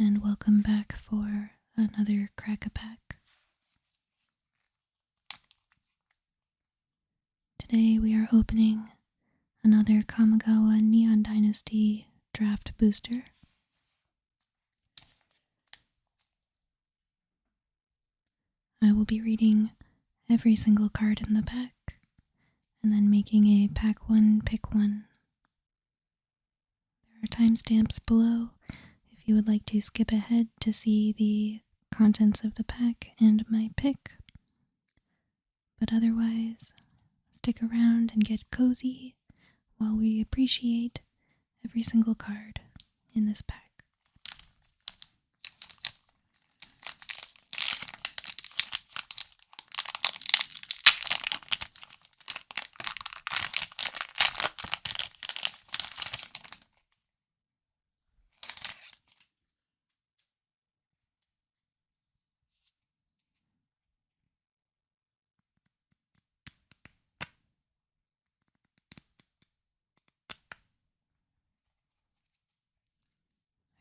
and welcome back for another Crack-a-Pack. Today we are opening another Kamigawa Neon Dynasty draft booster. I will be reading every single card in the pack and then making a pack one, pick one. There are timestamps below if you would like to skip ahead to see the contents of the pack and my pick. But otherwise, stick around and get cozy while we appreciate every single card in this pack.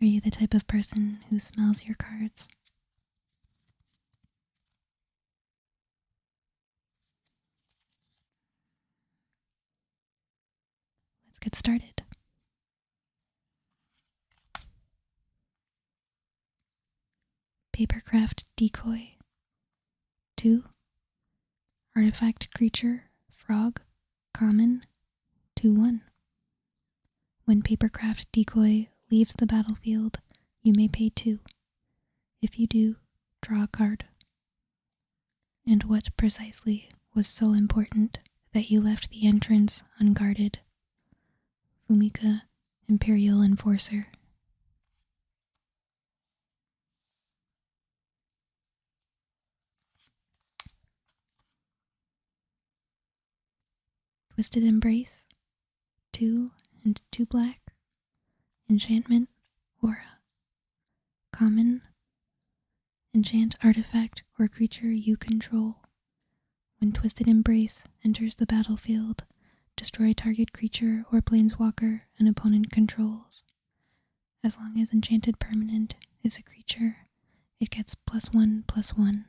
Are you the type of person who smells your cards? Let's get started. Papercraft Decoy. 2. Artifact Creature, Frog, Common, 2/1. When Papercraft Decoy leaves the battlefield, you may pay 2. If you do, draw a card. And what precisely was so important that you left the entrance unguarded? Fumika, Imperial Enforcer. Twisted Embrace, 2 and 2 black. Enchantment, Aura. Common. Enchant artifact or creature you control. When Twisted Embrace enters the battlefield, destroy target creature or planeswalker an opponent controls. As long as enchanted permanent is a creature, it gets +1/+1.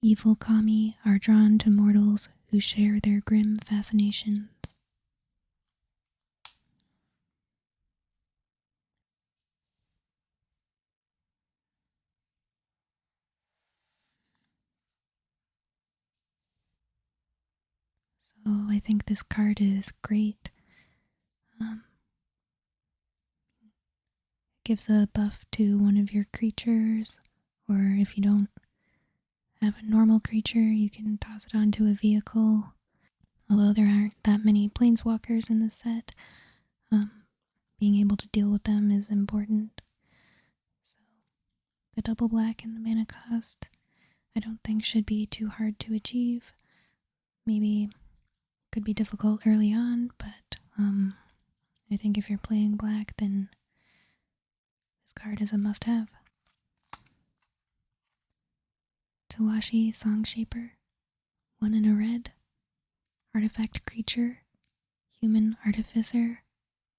Evil kami are drawn to mortals who share their grim fascinations. So I think this card is great. It gives a buff to one of your creatures, or if you don't have a normal creature, you can toss it onto a vehicle. Although there aren't that many planeswalkers in this set, being able to deal with them is important. So the double black and the mana cost I don't think should be too hard to achieve. Maybe could be difficult early on, but I think if you're playing black, then this card is a must-have. Tawashi Songshaper, 1 in a red. Artifact creature, Human Artificer,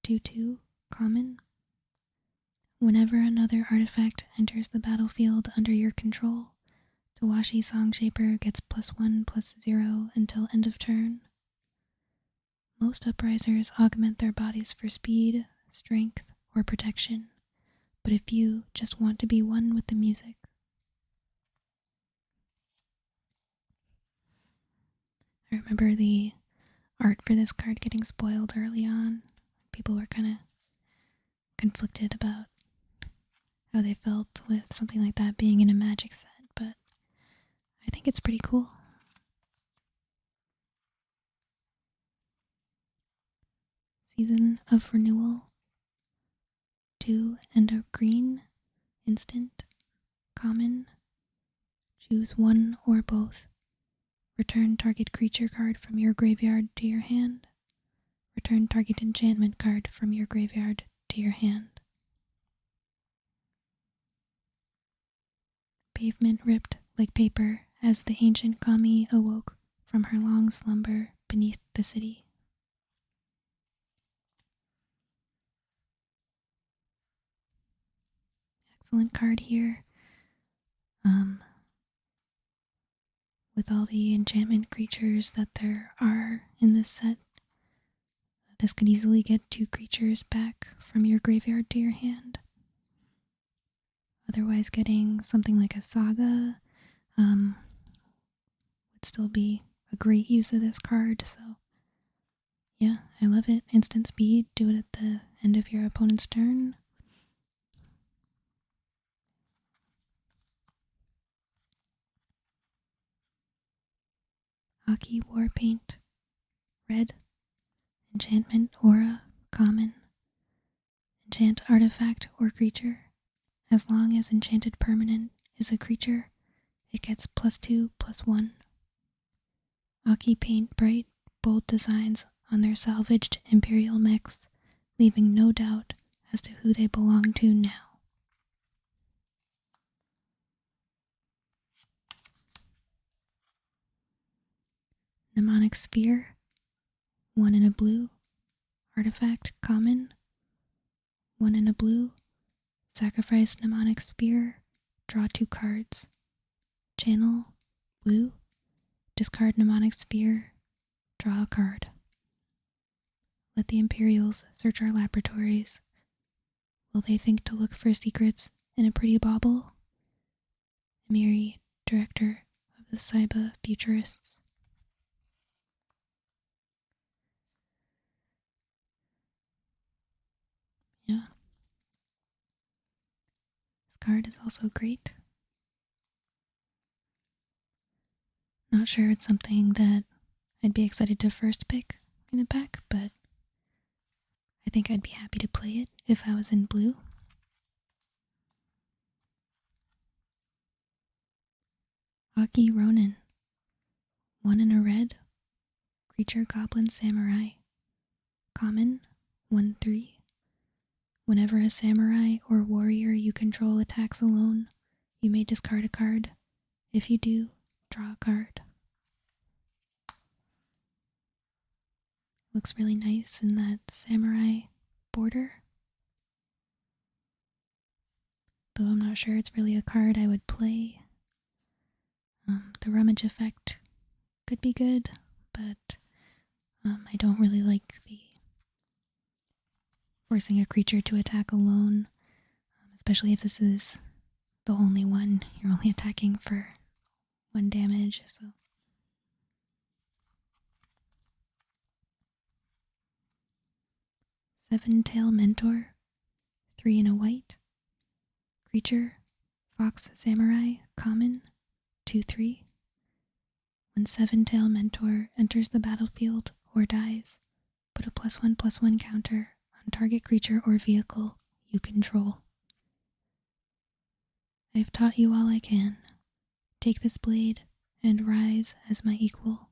2/2, common. Whenever another artifact enters the battlefield under your control, Tawashi Songshaper gets +1/+0 until end of turn. Most uprisers augment their bodies for speed, strength, or protection, but if you just want to be one with the music. I remember the art for this card getting spoiled early on. People were kind of conflicted about how they felt with something like that being in a Magic set, but I think it's pretty cool. Season of Renewal, 2 and a green, instant, common. Choose one or both. Return target creature card from your graveyard to your hand. Return target enchantment card from your graveyard to your hand. Pavement ripped like paper as the ancient kami awoke from her long slumber beneath the city. excellent card here. With all the enchantment creatures that there are in this set, this could easily get 2 creatures back from your graveyard to your hand. Otherwise, getting something like a Saga would still be a great use of this card, so yeah, I love it. Instant speed, do it at the end of your opponent's turn. Hockey Warpaint, red, enchantment, aura, common, enchant artifact or creature. As long as enchanted permanent is a creature, it gets +2/+1. Hockey paint bright, bold designs on their salvaged Imperial mechs, leaving no doubt as to who they belong to now. Mnemonic Sphere, 1 in a blue, artifact common, 1 in a blue, sacrifice Mnemonic Sphere, draw 2 cards. Channel, blue, discard Mnemonic Sphere, draw a card. Let the Imperials search our laboratories. Will they think to look for secrets in a pretty bauble? Amiri, director of the Saiba Futurists. Yeah. This card is also great. Not sure it's something that I'd be excited to first pick in a pack, but I think I'd be happy to play it if I was in blue. Hockey Ronin, 1 in a red, creature goblin samurai, common, 1/3. Whenever a samurai or warrior you control attacks alone, you may discard a card. If you do, draw a card. Looks really nice in that samurai border. Though I'm not sure it's really a card I would play. The rummage effect could be good, but I don't really like the forcing a creature to attack alone, especially if this is the only one. You're only attacking for 1 damage, so. Seven-Tail Mentor, 3 in a white. Creature, Fox Samurai, common, 2/3. When Seven-Tail Mentor enters the battlefield or dies, put a +1/+1 counter on target creature or vehicle you control. I have taught you all I can. Take this blade and rise as my equal.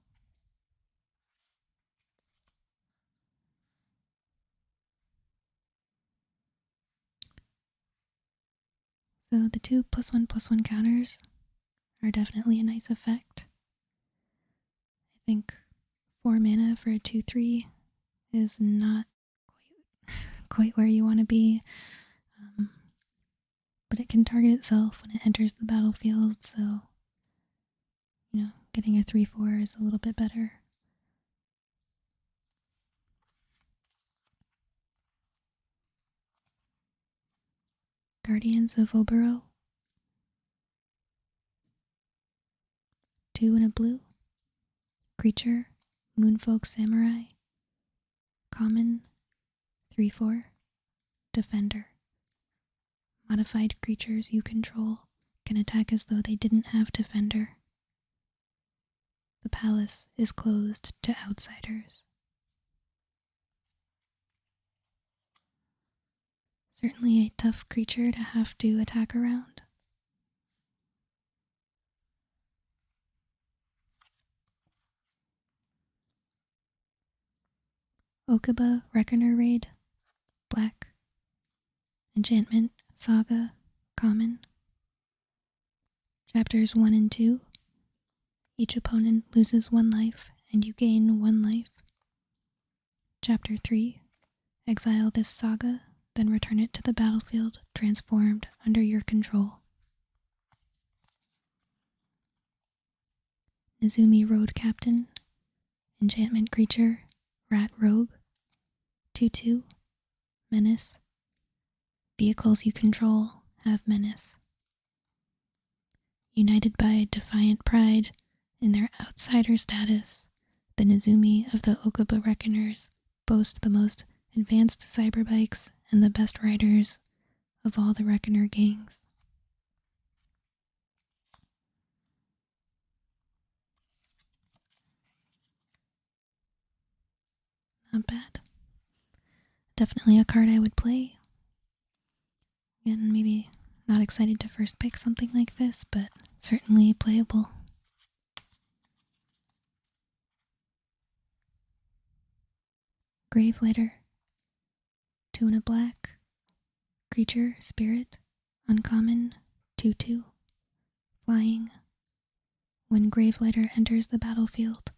So the 2 +1/+1 counters are definitely a nice effect. I think 4 mana for a 2/3 is not quite where you want to be, but it can target itself when it enters the battlefield, so getting a 3/4 is a little bit better. Guardians of Obero, 2 in a blue. Creature, Moonfolk Samurai, common, 3/4. Defender. Modified creatures you control can attack as though they didn't have Defender. The palace is closed to outsiders. Certainly a tough creature to have to attack around. Okuba Reckoner Raid, black. Enchantment, Saga, common. Chapters 1 and 2. Each opponent loses 1 life and you gain 1 life. Chapter 3. Exile this Saga then return it to the battlefield transformed under your control. Nezumi Road Captain, enchantment creature, Rat Rogue, 2/2, Menace. Vehicles you control have Menace. United by defiant pride in their outsider status, the Nezumi of the Okuba Reckoners boast the most advanced cyberbikes and the best riders of all the Reckoner gangs. Not bad. Definitely a card I would play. Again, maybe not excited to first pick something like this, but certainly playable. Gravelighter. 2 and a black. Creature, spirit, uncommon, 2/2. Flying. When Gravelighter enters the battlefield,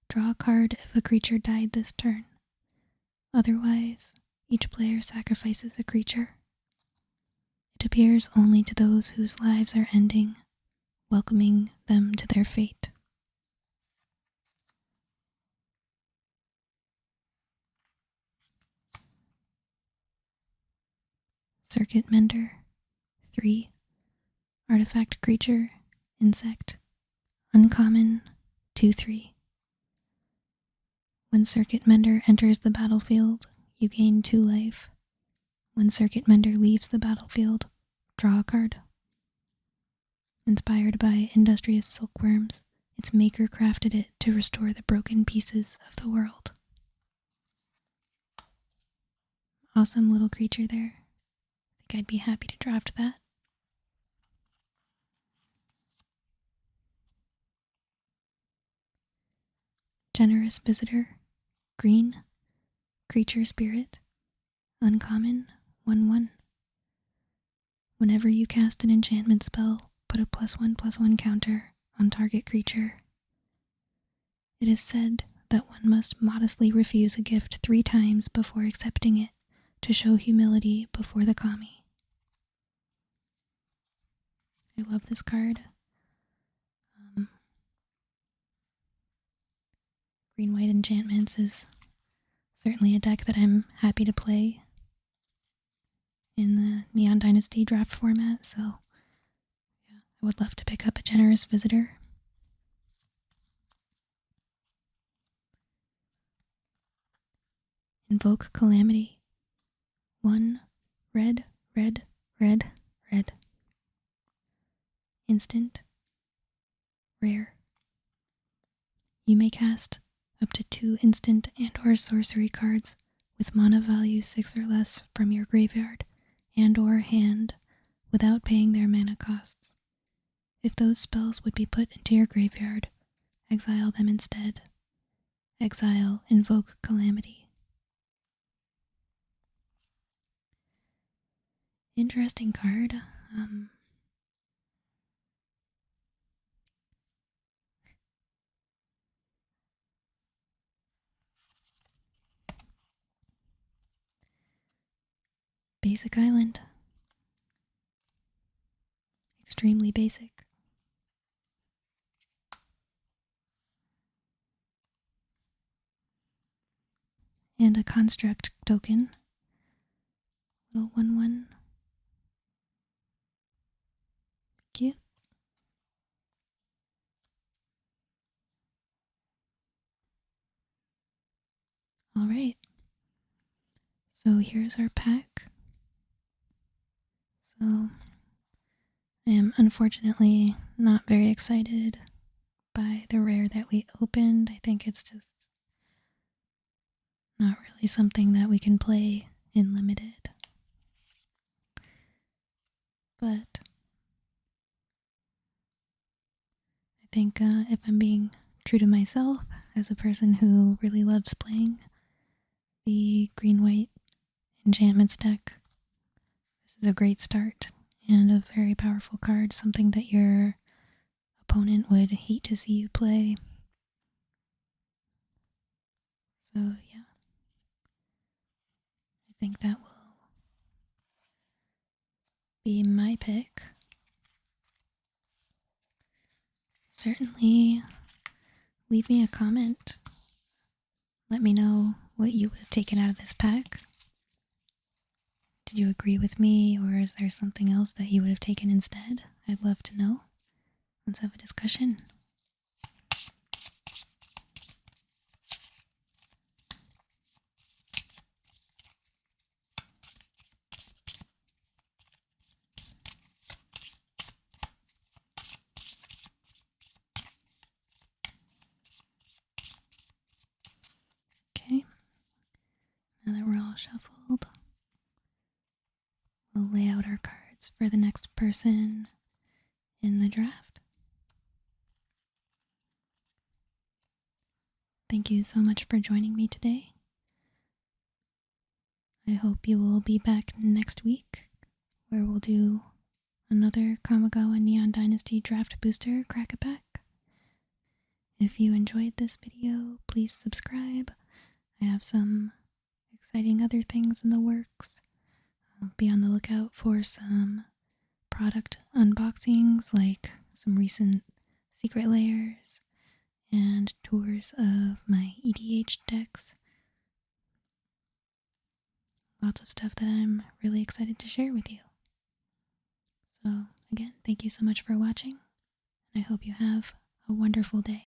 draw a card if a creature died this turn. Otherwise, each player sacrifices a creature. It appears only to those whose lives are ending, welcoming them to their fate. Circuit Mender. 3. Artifact creature, insect, uncommon, 2/3. When Circuit Mender enters the battlefield, you gain 2 life. When Circuit Mender leaves the battlefield, draw a card. Inspired by industrious silkworms, its maker crafted it to restore the broken pieces of the world. Awesome little creature there. I think I'd be happy to draft that. Generous Visitor. Green. Creature Spirit. Uncommon. 1/1. Whenever you cast an enchantment spell, put a +1/+1 counter on target creature. It is said that one must modestly refuse a gift 3 times before accepting it to show humility before the kami. I love this card. Green-white enchantments is certainly a deck that I'm happy to play in the Neon Dynasty draft format, so yeah, I would love to pick up a Generous Visitor. Invoke Calamity. 1 red, red, red, red. Instant. Rare. You may cast up to 2 instant and or sorcery cards with mana value 6 or less from your graveyard and or hand without paying their mana costs. If those spells would be put into your graveyard, exile them instead. Exile Invoke Calamity. Interesting card. Basic Island. Extremely basic. And a construct token. Little 1/1. Cute. Alright. So here's our pack. So I am unfortunately not very excited by the rare that we opened. I think it's just not really something that we can play in limited. But I think if I'm being true to myself as a person who really loves playing the green-white enchantments deck, this is a great start and a very powerful card, something that your opponent would hate to see you play. So yeah, I think that will be my pick, certainly leave me a comment. Let me know what you would have taken out of this pack. Did you agree with me, or is there something else that you would have taken instead? I'd love to know. Let's have a discussion. Okay, now that we're all shuffled, we'll lay out our cards for the next person in the draft. Thank you so much for joining me today. I hope you will be back next week, where we'll do another Kamigawa Neon Dynasty Draft Booster Crack-A-Pack. If you enjoyed this video, please subscribe. I have some exciting other things in the works. Be on the lookout for some product unboxings, like some recent secret layers and tours of my EDH decks. Lots of stuff that I'm really excited to share with you. So again, thank you so much for watching, and I hope you have a wonderful day.